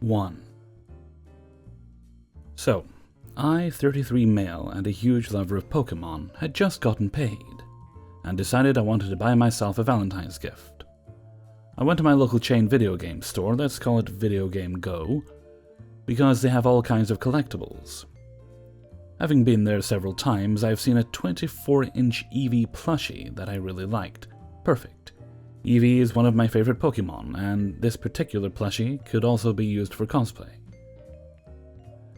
1. So, I, 33 male and a huge lover of Pokemon, had just gotten paid, and decided I wanted to buy myself a Valentine's gift. I went to my local chain video game store, let's call it Video Game Go, because they have all kinds of collectibles. Having been there several times, I've seen a 24-inch Eevee plushie that I really liked. Perfect. Eevee is one of my favorite Pokemon, and this particular plushie could also be used for cosplay.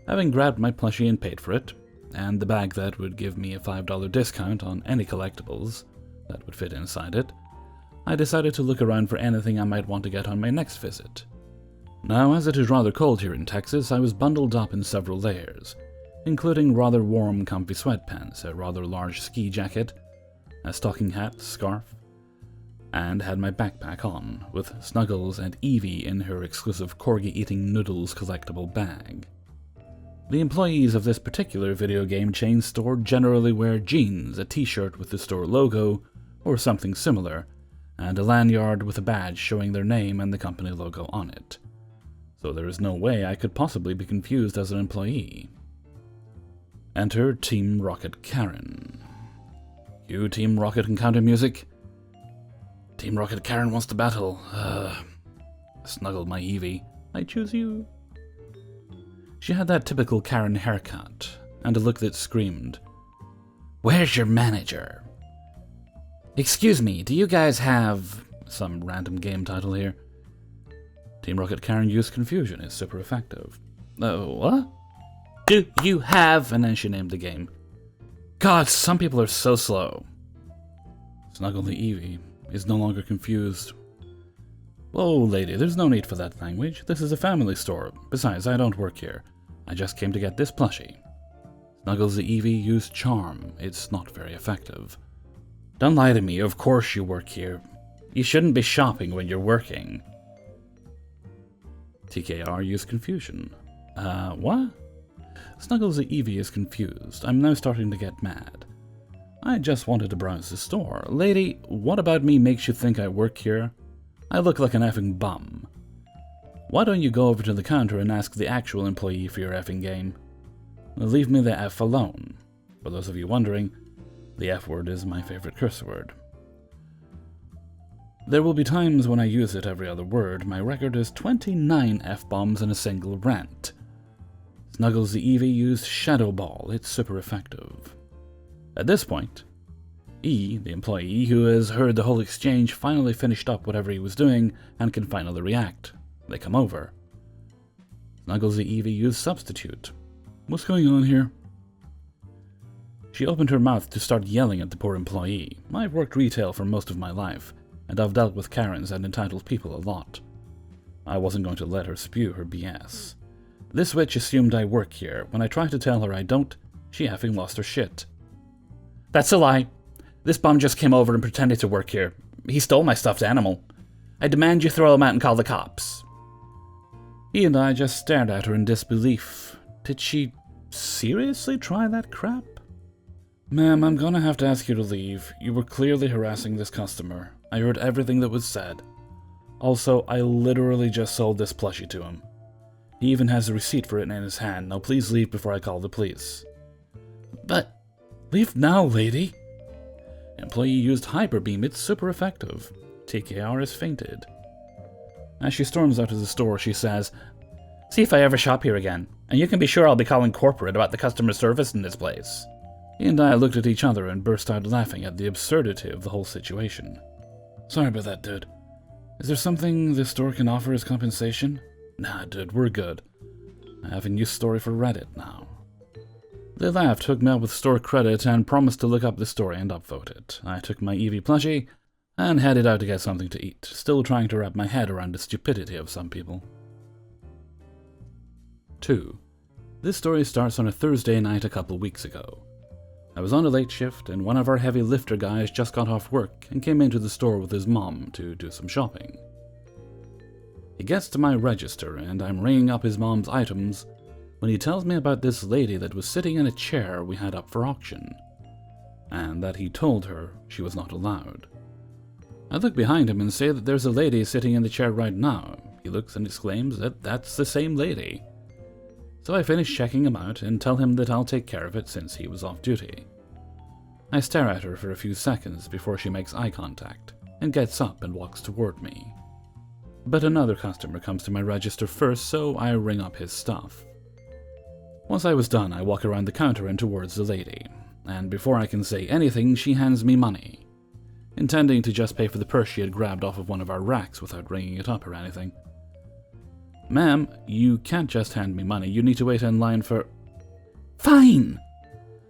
Having grabbed my plushie and paid for it, and the bag that would give me a $5 discount on any collectibles that would fit inside it, I decided to look around for anything I might want to get on my next visit. Now, as it is rather cold here in Texas, I was bundled up in several layers, including rather warm, comfy sweatpants, a rather large ski jacket, a stocking hat, scarf, and had my backpack on, with Snuggles and Eevee in her exclusive corgi-eating noodles collectible bag. The employees of this particular video game chain store generally wear jeans, a t-shirt with the store logo, or something similar, and a lanyard with a badge showing their name and the company logo on it. So there is no way I could possibly be confused as an employee. Enter Team Rocket Karen. Cue Team Rocket encounter music. Team Rocket Karen wants to battle. Snuggled my Eevee. I choose you. She had that typical Karen haircut, and a look that screamed, "Where's your manager?" Excuse me, do you guys have... some random game title here. Team Rocket Karen used confusion, is super effective. What? Do you have... and then she named the game. God, some people are so slow. Snuggle the Eevee is no longer confused. Whoa, lady, there's no need for that language. This is a family store. Besides, I don't work here. I just came to get this plushie. Snuggles the Eevee used charm. It's not very effective. Don't lie to me, of course you work here. You shouldn't be shopping when you're working. TKR used confusion. What? Snuggles the Eevee is confused. I'm now starting to get mad. I just wanted to browse the store. Lady, what about me makes you think I work here? I look like an effing bum. Why don't you go over to the counter and ask the actual employee for your effing game? Leave me the F alone. For those of you wondering, the F word is my favorite curse word. There will be times when I use it every other word. My record is 29 F-bombs in a single rant. Snuggles the Eevee used Shadow Ball. It's super effective. At this point, E, the employee who has heard the whole exchange, finally finished up whatever he was doing and can finally react. They come over. Snuggles the Eevee used Substitute. What's going on here? She opened her mouth to start yelling at the poor employee. I've worked retail for most of my life, and I've dealt with Karens and entitled people a lot. I wasn't going to let her spew her BS. This witch assumed I work here. When I tried to tell her I don't, she effing lost her shit. That's a lie. This bum just came over and pretended to work here. He stole my stuffed animal. I demand you throw him out and call the cops. He and I just stared at her in disbelief. Did she seriously try that crap? Ma'am, I'm gonna have to ask you to leave. You were clearly harassing this customer. I heard everything that was said. Also, I literally just sold this plushie to him. He even has a receipt for it in his hand. Now please leave before I call the police. But... leave now, lady. Employee used Hyper Beam. It's super effective. TKR has fainted. As she storms out of the store, she says, "See if I ever shop here again, and you can be sure I'll be calling corporate about the customer service in this place." He and I looked at each other and burst out laughing at the absurdity of the whole situation. Sorry about that, dude. Is there something this store can offer as compensation? Nah, dude, we're good. I have a new story for Reddit now. They laughed, hooked me up with store credit, and promised to look up the story and upvote it. I took my Eevee plushie and headed out to get something to eat, still trying to wrap my head around the stupidity of some people. 2. This story starts on a Thursday night a couple weeks ago. I was on a late shift, and one of our heavy lifter guys just got off work and came into the store with his mom to do some shopping. He gets to my register, and I'm ringing up his mom's items when he tells me about this lady that was sitting in a chair we had up for auction, and that he told her she was not allowed. I look behind him and say that there's a lady sitting in the chair right now. He looks and exclaims that that's the same lady. So I finish checking him out and tell him that I'll take care of it since he was off duty. I stare at her for a few seconds before she makes eye contact and gets up and walks toward me. But another customer comes to my register first, so I ring up his stuff. Once I was done, I walk around the counter and towards the lady, and before I can say anything, she hands me money, intending to just pay for the purse she had grabbed off of one of our racks without ringing it up or anything. "Ma'am, you can't just hand me money, you need to wait in line for—" "Fine!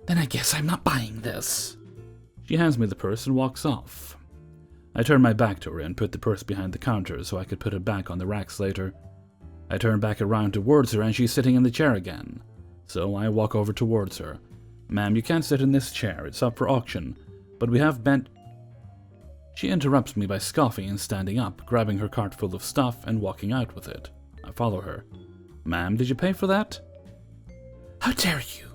Then I guess I'm not buying this." She hands me the purse and walks off. I turn my back to her and put the purse behind the counter so I could put it back on the racks later. I turn back around towards her and she's sitting in the chair again. So I walk over towards her. "Ma'am, you can't sit in this chair, it's up for auction, but we have bent—" She interrupts me by scoffing and standing up, grabbing her cart full of stuff and walking out with it. I follow her. "Ma'am, did you pay for that?" "How dare you?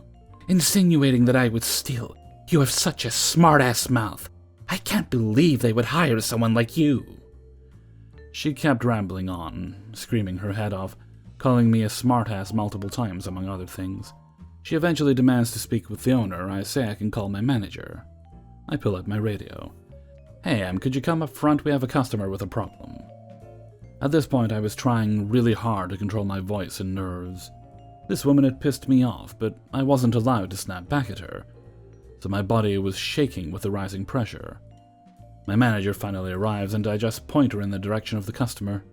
Insinuating that I would steal. You have such a smart-ass mouth. I can't believe they would hire someone like you." She kept rambling on, screaming her head off, calling me a smartass multiple times, among other things. She eventually demands to speak with the owner. I say I can call my manager. I pull out my radio. "Hey, could you come up front? We have a customer with a problem." At this point, I was trying really hard to control my voice and nerves. This woman had pissed me off, but I wasn't allowed to snap back at her, so my body was shaking with the rising pressure. My manager finally arrives, and I just point her in the direction of the customer.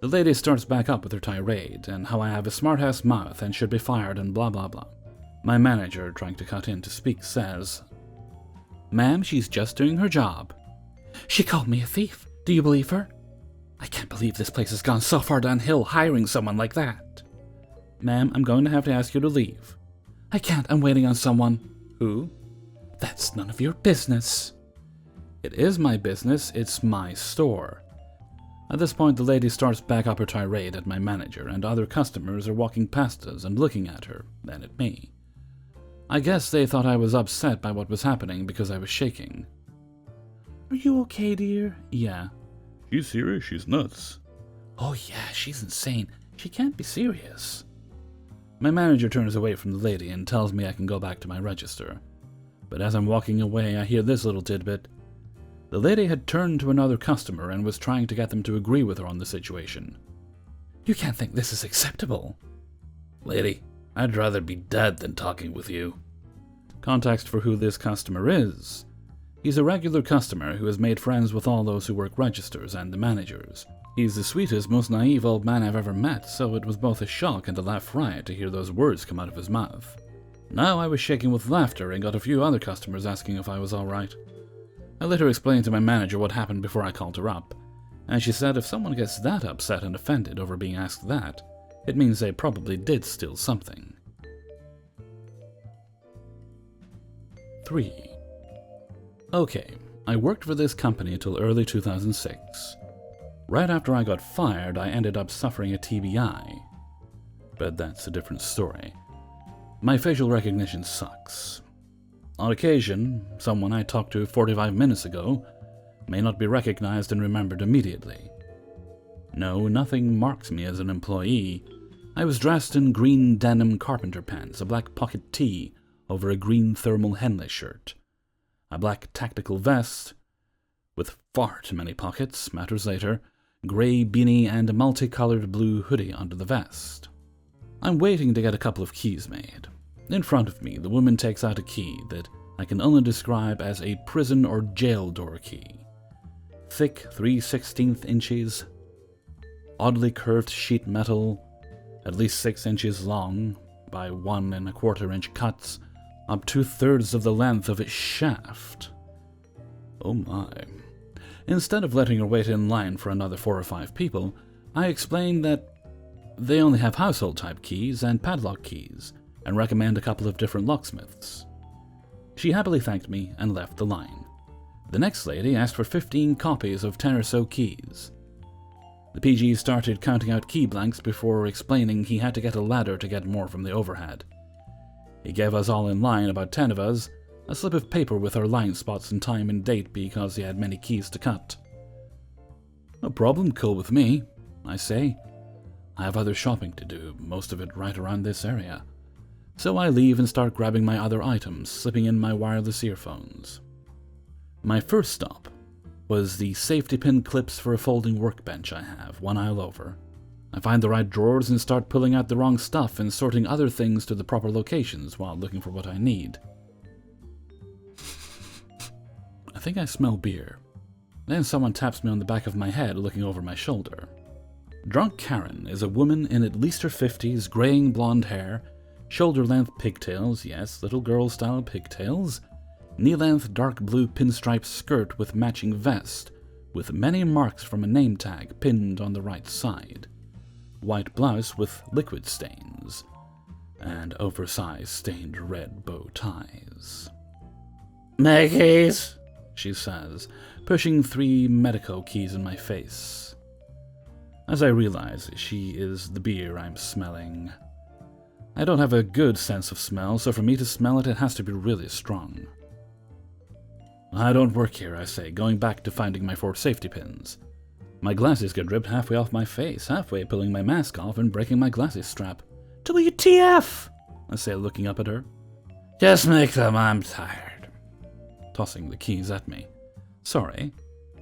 The lady starts back up with her tirade, and how I have a smart-ass mouth and should be fired and blah blah blah. My manager, trying to cut in to speak, says, "Ma'am, she's just doing her job." "She called me a thief. Do you believe her? I can't believe this place has gone so far downhill hiring someone like that." "Ma'am, I'm going to have to ask you to leave." "I can't. I'm waiting on someone." "Who?" "That's none of your business." "It is my business. It's my store." At this point, the lady starts back up her tirade at my manager, and other customers are walking past us and looking at her, then at me. I guess they thought I was upset by what was happening because I was shaking. "Are you okay, dear?" "Yeah." "She's serious? She's nuts." "Oh yeah, she's insane. She can't be serious." My manager turns away from the lady and tells me I can go back to my register. But as I'm walking away, I hear this little tidbit. The lady had turned to another customer and was trying to get them to agree with her on the situation. "You can't think this is acceptable." "Lady, I'd rather be dead than talking with you." Context for who this customer is. He's a regular customer who has made friends with all those who work registers and the managers. He's the sweetest, most naive old man I've ever met, so it was both a shock and a laugh riot to hear those words come out of his mouth. Now I was shaking with laughter and got a few other customers asking if I was alright. I later explained to my manager what happened before I called her up, and she said if someone gets that upset and offended over being asked that, it means they probably did steal something. 3. Okay, I worked for this company until early 2006. Right after I got fired, I ended up suffering a TBI. But that's a different story. My facial recognition sucks. On occasion, someone I talked to 45 minutes ago may not be recognized and remembered immediately. No, nothing marks me as an employee. I was dressed in green denim carpenter pants, a black pocket tee over a green thermal Henley shirt, a black tactical vest with far too many pockets, matters later, grey beanie and a multicolored blue hoodie under the vest. I'm waiting to get a couple of keys made. In front of me, the woman takes out a key that I can only describe as a prison or jail door key. Thick 3/16 inches, oddly curved sheet metal, at least 6 inches long, by 1 1/4 inch cuts, up 2/3 of the length of its shaft. Oh my. Instead of letting her wait in line for another 4 or 5 people, I explained that they only have household-type keys and padlock keys, and recommend a couple of different locksmiths. She happily thanked me and left the line. The next lady asked for 15 copies of 10 or so keys. The PG started counting out key blanks before explaining he had to get a ladder to get more from the overhead. He gave us all in line, about 10 of us, a slip of paper with our line spots and time and date because he had many keys to cut. "No problem, cool with me," I say, I have other shopping to do, most of it right around this area. So I leave and start grabbing my other items, slipping in my wireless earphones. My first stop was the safety pin clips for a folding workbench I have, one aisle over. I find the right drawers and start pulling out the wrong stuff and sorting other things to the proper locations while looking for what I need. I think I smell beer. Then someone taps me on the back of my head, looking over my shoulder. Drunk Karen is a woman in at least her 50s, graying blonde hair, shoulder-length pigtails, yes, little girl-style pigtails, knee-length dark blue pinstripe skirt with matching vest, with many marks from a name tag pinned on the right side, white blouse with liquid stains, and oversized stained red bow ties. "My keys," she says, pushing 3 Medico keys in my face. As I realize she is the beer I'm smelling. I don't have a good sense of smell, so for me to smell it, it has to be really strong. I don't work here, I say, going back to finding my 4 safety pins. My glasses get ripped halfway off my face, halfway pulling my mask off and breaking my glasses strap. "WTF?" I say, looking up at her. "Just make them, I'm tired." Tossing the keys at me. Sorry,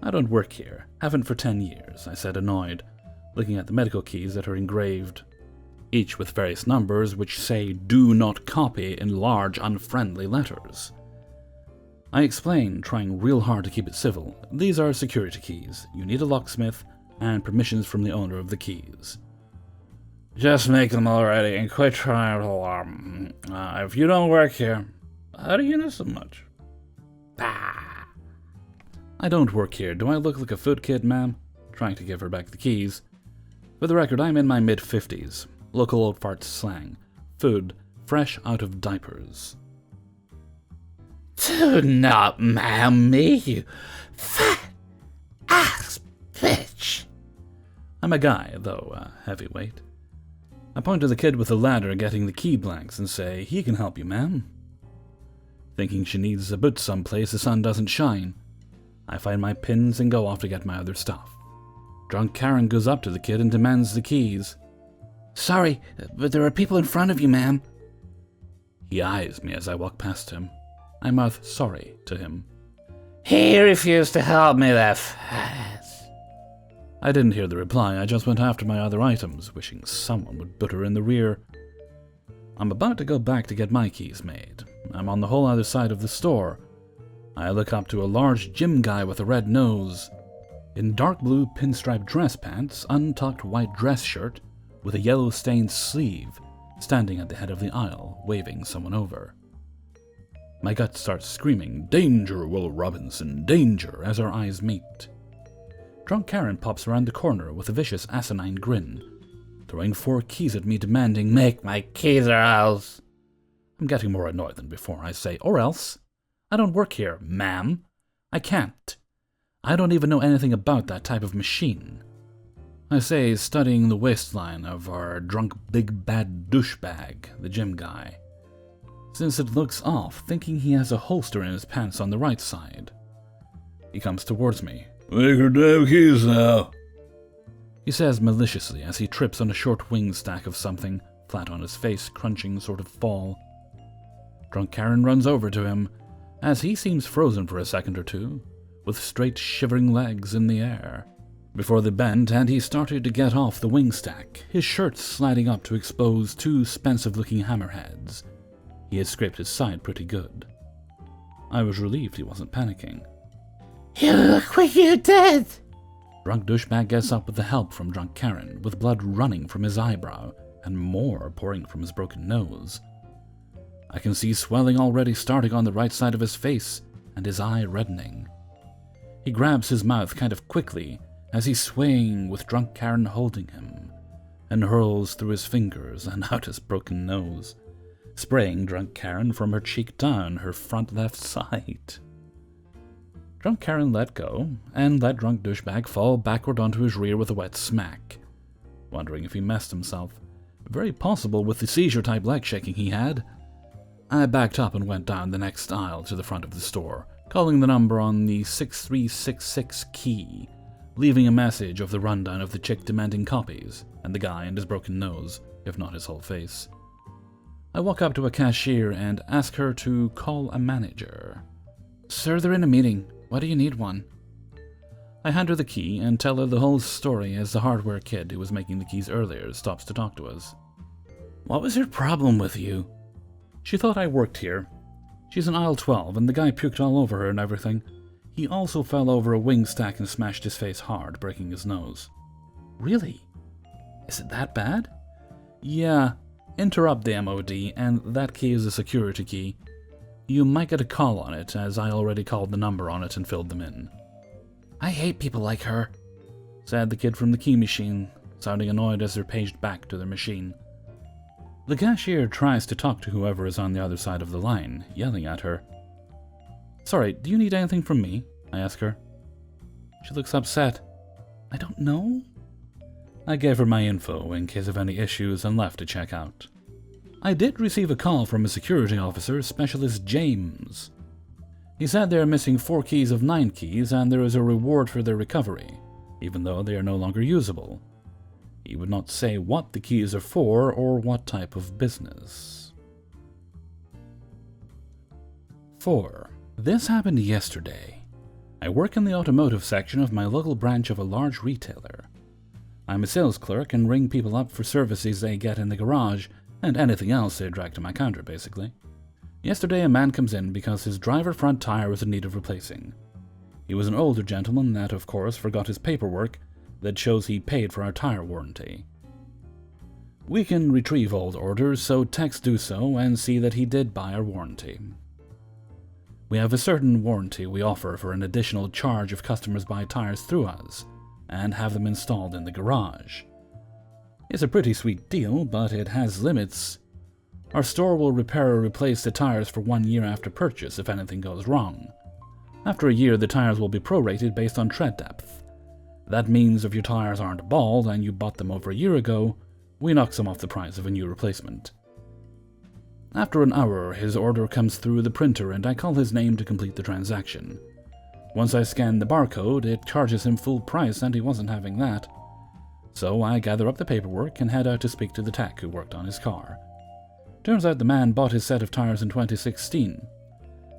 I don't work here. Haven't for 10 years, I said, annoyed, looking at the medical keys that are engraved, each with various numbers which say "Do not copy" in large, unfriendly letters. I explain, trying real hard to keep it civil. These are security keys. You need a locksmith and permissions from the owner of the keys. "Just make them already and quit trying to alarm. If you don't work here, how do you know so much?" I don't work here. Do I look like a food kid, ma'am? Trying to give her back the keys. For the record, I'm in my mid-50s. Local old fart slang. Food, fresh out of diapers. "Do not ma'am me, you fat ass bitch." I'm a guy, though a heavyweight. I point to the kid with the ladder getting the key blanks and say, "He can help you, ma'am." Thinking she needs a boot someplace the sun doesn't shine, I find my pins and go off to get my other stuff. Drunk Karen goes up to the kid and demands the keys. "Sorry, but there are people in front of you, ma'am." He eyes me as I walk past him. I mouth sorry to him. "He refused to help me that fast." I didn't hear the reply. I just went after my other items, wishing someone would put her in the rear. I'm about to go back to get my keys made. I'm on the whole other side of the store. I look up to a large gym guy with a red nose, in dark blue pinstripe dress pants, untucked white dress shirt, with a yellow stained sleeve, standing at the head of the aisle, waving someone over. My gut starts screaming, "Danger, Will Robinson, danger," as our eyes meet. Drunk Karen pops around the corner with a vicious asinine grin, throwing 4 keys at me demanding, "Make my keys or else." I'm getting more annoyed than before. I say, "Or else? I don't work here, ma'am. I can't. I don't even know anything about that type of machine." I say, studying the waistline of our drunk big bad douchebag, the gym guy, since it looks off, thinking he has a holster in his pants on the right side. He comes towards me. "Make her damn keys now," he says maliciously as he trips on a short wing stack of something, flat on his face, crunching sort of fall. Drunk Karen runs over to him, as he seems frozen for a second or two, with straight shivering legs in the air. Before they bent and he started to get off the wing stack, his shirt sliding up to expose 2 expensive-looking hammerheads. He had scraped his side pretty good. I was relieved he wasn't panicking. "You look like you're dead." Drunk douchebag gets up with the help from Drunk Karen, with blood running from his eyebrow and more pouring from his broken nose. I can see swelling already starting on the right side of his face and his eye reddening. He grabs his mouth kind of quickly as he's swaying with Drunk Karen holding him, and hurls through his fingers and out his broken nose, spraying Drunk Karen from her cheek down her front left side. Drunk Karen let go, and let Drunk Douchebag fall backward onto his rear with a wet smack, wondering if he messed himself. Very possible with the seizure-type leg shaking he had. I backed up and went down the next aisle to the front of the store, calling the number on the 6366 key, leaving a message of the rundown of the chick demanding copies, and the guy and his broken nose, if not his whole face. I walk up to a cashier and ask her to call a manager. Sir, they're in a meeting. Why do you need one? I hand her the key and tell her the whole story as the hardware kid who was making the keys earlier stops to talk to us. What was her problem with you? She thought I worked here. She's in aisle 12 and the guy puked all over her and everything. He also fell over a wing stack and smashed his face hard, breaking his nose. Really? Is it that bad? Yeah. Interrupt the MOD, and that key is a security key. You might get a call on it, as I already called the number on it and filled them in. I hate people like her, said the kid from the key machine, sounding annoyed as they're paged back to their machine. The cashier tries to talk to whoever is on the other side of the line, yelling at her. Sorry, do you need anything from me? I ask her. She looks upset. I don't know. I gave her my info in case of any issues and left to check out. I did receive a call from a security officer, Specialist James. He said they are missing 4 keys of 9 keys and there is a reward for their recovery, even though they are no longer usable. He would not say what the keys are for or what type of business. 4. This happened yesterday. I work in the automotive section of my local branch of a large retailer. I'm a sales clerk and ring people up for services they get in the garage and anything else they drag to my counter, basically. Yesterday a man comes in because his driver front tire was in need of replacing. He was an older gentleman that, of course, forgot his paperwork that shows he paid for our tire warranty. We can retrieve old orders, so techs do so and see that he did buy our warranty. We have a certain warranty we offer for an additional charge if customers buy tires through us and have them installed in the garage. It's a pretty sweet deal, but it has limits. Our store will repair or replace the tires for 1 year after purchase if anything goes wrong. After a year, the tires will be prorated based on tread depth. That means if your tires aren't bald and you bought them over a year ago, we knock some off the price of a new replacement. After an hour, his order comes through the printer and I call his name to complete the transaction. Once I scan the barcode, it charges him full price and he wasn't having that. So I gather up the paperwork and head out to speak to the tech who worked on his car. Turns out the man bought his set of tires in 2016.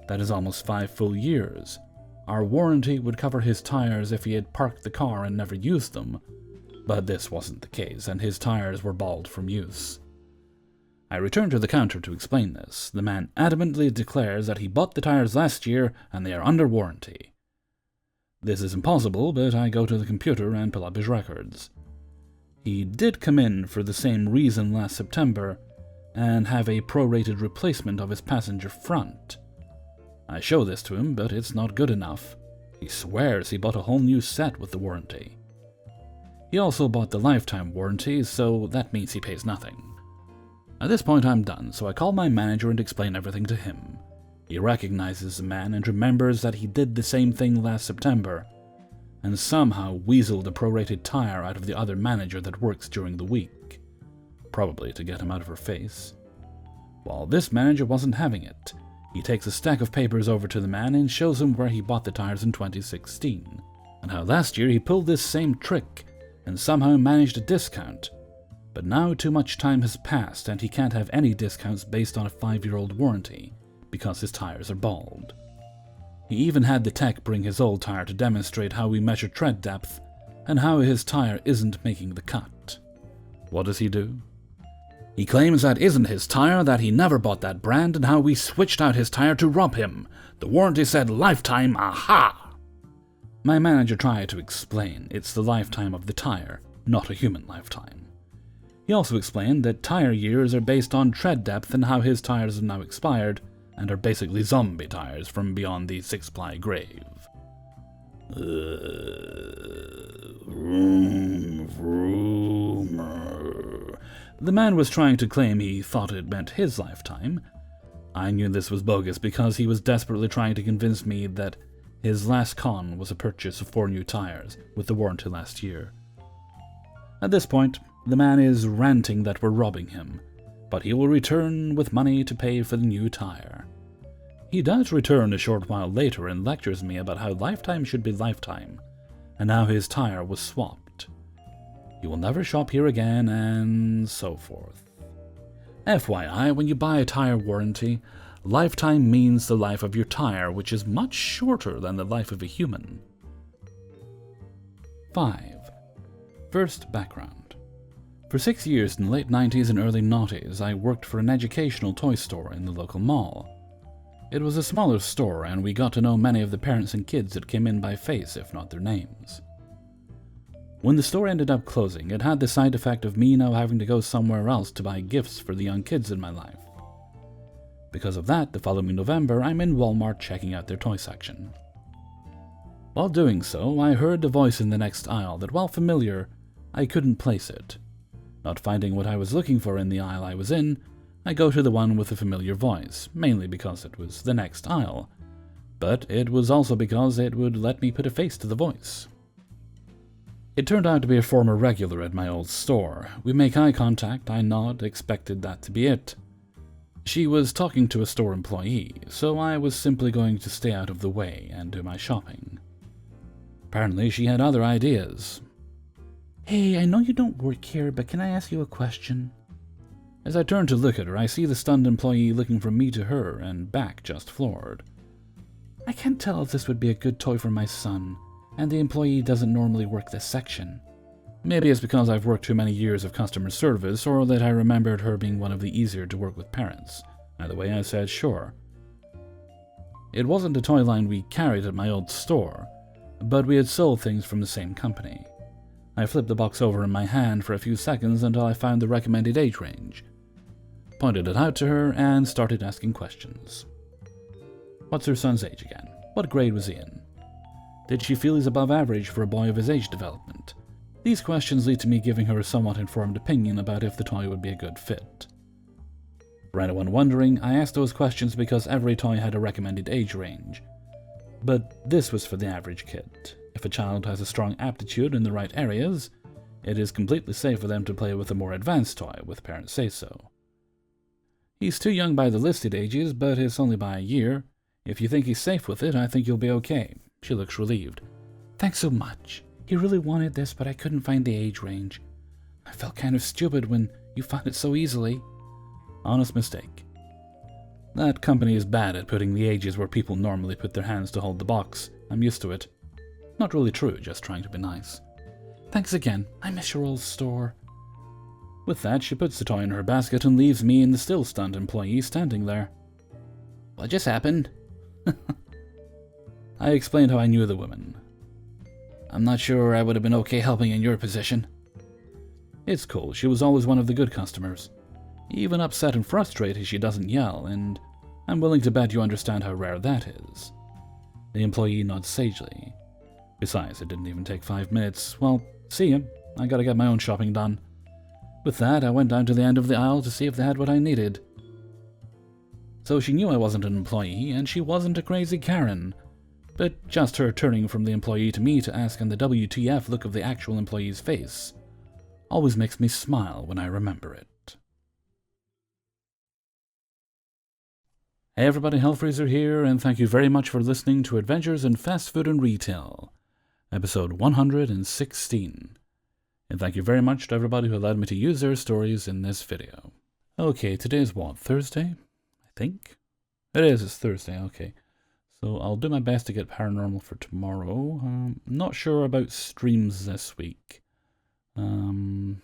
That is almost 5 full years. Our warranty would cover his tires if he had parked the car and never used them, but this wasn't the case and his tires were bald from use. I return to the counter to explain this. The man adamantly declares that he bought the tires last year and they are under warranty. This is impossible, but I go to the computer and pull up his records. He did come in for the same reason last September and have a prorated replacement of his passenger front. I show this to him, but it's not good enough. He swears he bought a whole new set with the warranty. He also bought the lifetime warranty, so that means he pays nothing. At this point I'm done, so I call my manager and explain everything to him. He recognizes the man and remembers that he did the same thing last September, and somehow weaseled a prorated tire out of the other manager that works during the week, probably to get him out of her face. While this manager wasn't having it, he takes a stack of papers over to the man and shows him where he bought the tires in 2016, and how last year he pulled this same trick and somehow managed a discount. But now too much time has passed and he can't have any discounts based on a 5-year-old warranty because his tires are bald. He even had the tech bring his old tire to demonstrate how we measure tread depth and how his tire isn't making the cut. What does he do? He claims that isn't his tire, that he never bought that brand, and how we switched out his tire to rob him. The warranty said lifetime, aha! My manager tried to explain it's the lifetime of the tire, not a human lifetime. He also explained that tire years are based on tread depth and how his tires have now expired and are basically zombie tires from beyond the 6-ply grave. The man was trying to claim he thought it meant his lifetime. I knew this was bogus because he was desperately trying to convince me that his last con was a purchase of 4 new tires with the warranty last year. At this point, the man is ranting that we're robbing him, but he will return with money to pay for the new tire. He does return a short while later and lectures me about how lifetime should be lifetime, and now his tire was swapped. He will never shop here again, and so forth. FYI, when you buy a tire warranty, lifetime means the life of your tire, which is much shorter than the life of a human. 5. First background. For 6 years in the late 90s and early noughties, I worked for an educational toy store in the local mall. It was a smaller store, and we got to know many of the parents and kids that came in by face, if not their names. When the store ended up closing, it had the side effect of me now having to go somewhere else to buy gifts for the young kids in my life. Because of that, the following November, I'm in Walmart checking out their toy section. While doing so, I heard a voice in the next aisle that, while familiar, I couldn't place it. Not finding what I was looking for in the aisle I was in, I go to the one with the familiar voice, mainly because it was the next aisle, but it was also because it would let me put a face to the voice. It turned out to be a former regular at my old store. We make eye contact, I nod, expected that to be it. She was talking to a store employee, so I was simply going to stay out of the way and do my shopping. Apparently she had other ideas. Hey, I know you don't work here, but can I ask you a question? As I turn to look at her, I see the stunned employee looking from me to her and back, just floored. I can't tell if this would be a good toy for my son, and the employee doesn't normally work this section. Maybe it's because I've worked too many years of customer service, or that I remembered her being one of the easier to work with parents. Either way, I said sure. It wasn't a toy line we carried at my old store, but we had sold things from the same company. I flipped the box over in my hand for a few seconds until I found the recommended age range, pointed it out to her, and started asking questions. What's her son's age again? What grade was he in? Did she feel he's above average for a boy of his age development? These questions lead to me giving her a somewhat informed opinion about if the toy would be a good fit. For anyone wondering, I asked those questions because every toy had a recommended age range. But this was for the average kid. If a child has a strong aptitude in the right areas, it is completely safe for them to play with a more advanced toy, with parents say so. He's too young by the listed ages, but it's only by a year. If you think he's safe with it, I think you'll be okay. She looks relieved. Thanks so much. He really wanted this, but I couldn't find the age range. I felt kind of stupid when you found it so easily. Honest mistake. That company is bad at putting the ages where people normally put their hands to hold the box. I'm used to it. Not really true, just trying to be nice. Thanks again. I miss your old store. With that, she puts the toy in her basket and leaves me and the still stunned employee standing there. What just happened? I explained how I knew the woman. I'm not sure I would have been okay helping in your position. It's cool, she was always one of the good customers. Even upset and frustrated, she doesn't yell, and I'm willing to bet you understand how rare that is. The employee nods sagely. Besides, it didn't even take 5 minutes. Well, see ya. I gotta get my own shopping done. With that, I went down to the end of the aisle to see if they had what I needed. So she knew I wasn't an employee, and she wasn't a crazy Karen. But just her turning from the employee to me to ask on the WTF look of the actual employee's face always makes me smile when I remember it. Hey everybody, Hellfreezer here, and thank you very much for listening to Adventures in Fast Food and Retail, episode 116. And thank you very much to everybody who allowed me to use their stories in this video. Okay, today's what, Thursday? I think? It's Thursday, okay. So I'll do my best to get paranormal for tomorrow. Not sure about streams this week. We'll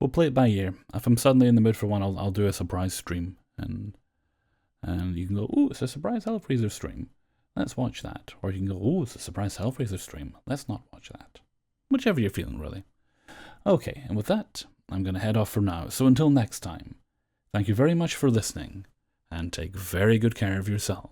play it by ear. If I'm suddenly in the mood for one, I'll do a surprise stream. And you can go, ooh, it's a surprise Hellfreezer stream. Let's watch that. Or you can go, ooh, it's a surprise Hellfreezer stream. Let's not watch that. Whichever you're feeling, really. Okay, and with that, I'm going to head off for now. So until next time, thank you very much for listening, and take very good care of yourself.